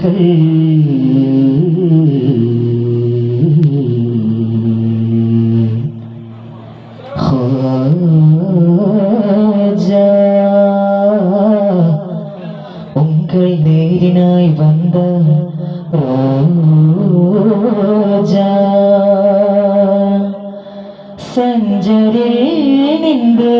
മൊഴികൾ உங்கள் நேரினாய் வந்த ரோஜா സഞ്ചരേ നിന്ത്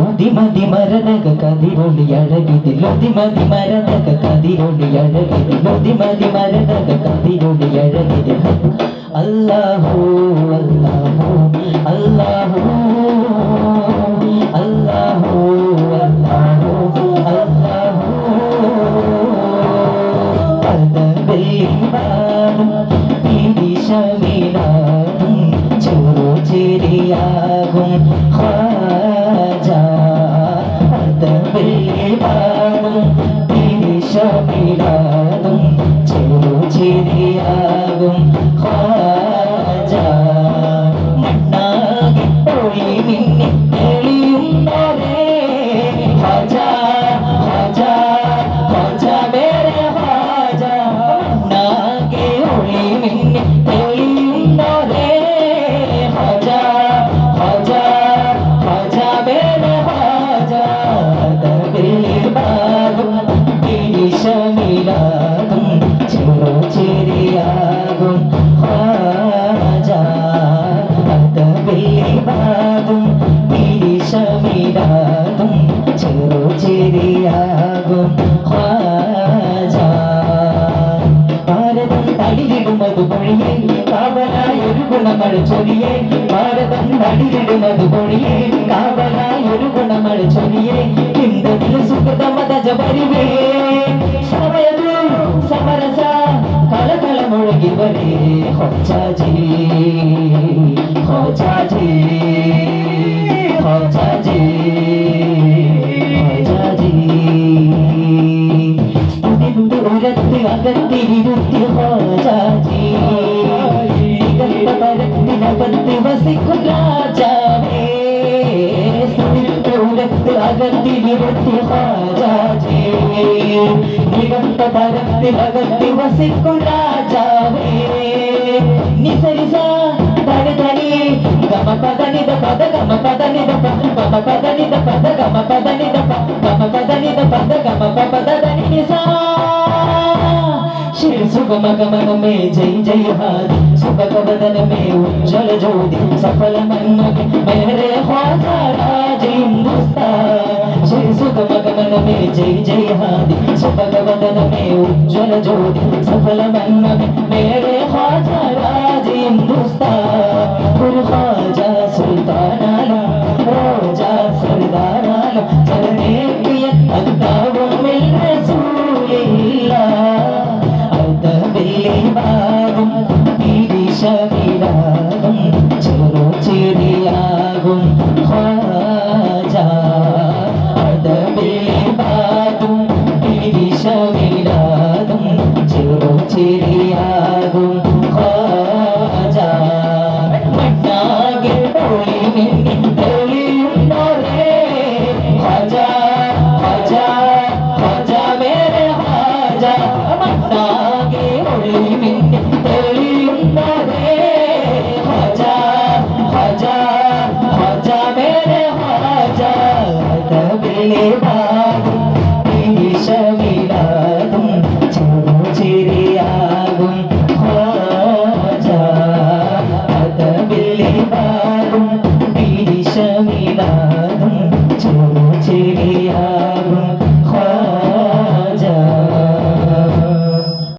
ഉദിമതി മരതക കതിരൊളി അഴകിതിൽ ഉദിമതി മരതക കതിരൊളി അഴകിതിൽ ഉദിമതി മരതക കതിരൊളി അഴകിതിൽ അല്ലാഹു അല്ലാഹു അല്ലാഹു അല്ലാഹു അല്ലാഹു അല്ലാഹു പദവെളിവാടും പിരിശമിലാടും ചെറുചെരിയാകും ഖാജാ പദവെളിവാടും പിരിശമിലാടും ചെറുചെരിയാകും ഖാജാ മണ്ണാകെ ഒളി മിന്നി തെളിയുന്നോരേ ഖാജാ ഖാജാ ഖാജാ മേരെ ഖാജാ മണ്ണാകെ ഒളി മിന്നി തെളിയുന്നോരേ ഖാജാ ഖാജാ ഖാജാ മേരെ ഖാജാ തബിലിബാദും പിരിശമിലാദും ചെറുചെരിയാകും ഖാജാ തബിലിബാദും പിരിശമിലാദും ചെറുചെരിയാകും ഖാജാ ഭാരതം തടിയിടുമതു പൊഴിയേ കാവലായൊരു ഗുണമഴ ചൊരിയേ ഭാരതം തടിയിടുമതു പൊഴിയേ കാവലായൊരു ഗുണമഴ ചൊരിയേ ഇന്ദതിൽ സുഖതമതജ പരിവേ സമയതു സമരസ കളകള മുഴകി വരേ ഹോജാജി ഹോജാജി ഹോജാജി ഹോജാജി സ്തുതിന്ത് ഉരത്ത് അകത്തിരുത്തി ഹോജാജി നികത്ത പരത്തിനകത്ത് വസിക്കും രാജാവേ സ്തുതിന്ത് ഉരത്ത് അകത്തിരുത്തി ഹോജാജി നികത്ത പരത്തിനകത്ത് വസിക്കും രാജാവേ നിസരിസ ധനി ഗമ പദനിത പദ ഗമ പദനിത ഗമ പദനിത പദ ഗമ പദനിത ഗമ പദനിത പദ ഗമ പദ ധനി നിസാ शिर सुगम गमन में जय जय हादी सुभग बदन में उज्जवल ज्योति सफल मन में मेरे ख्वाजा राज हिंदुस्तान शिर सुगम गमन में जय जय हादी सुभग बदन में उज्जवल ज्योति सफल मन में मेरे ख्वाजा राज हिंदुस्तान गुरु ख्वाजा सुल्तान आलम रोजा सरदार आलम चलने की अक्ताबों में रसूलिल्लाह തബിലിബാദും പിരിശമിലാദും ചെറുചെരിയാകും ഖാജാ തബിലിബാദും പിരിശമിലാദും ചെറുചെരിയാകും ഖാജാ മണ്ണാകെ ഒളി മിന്നി തെളിയുന്നോരേ ഖാജാ ഖാജാ ഖാജാ മേരെ ഖാജാ മണ്ണാകെ ഒളി മിന്നി തെളിയുന്നോരേ ഖാജാ ഖാജാ ഖാജാ മേരെ ഖാജാ തബിലിബാദും പിരിശമിലാദും ചെറുചെരിയാകും ഖാജാ തബിലിബാദും പിരിശമിലാദും ചെറുചെരിയാകും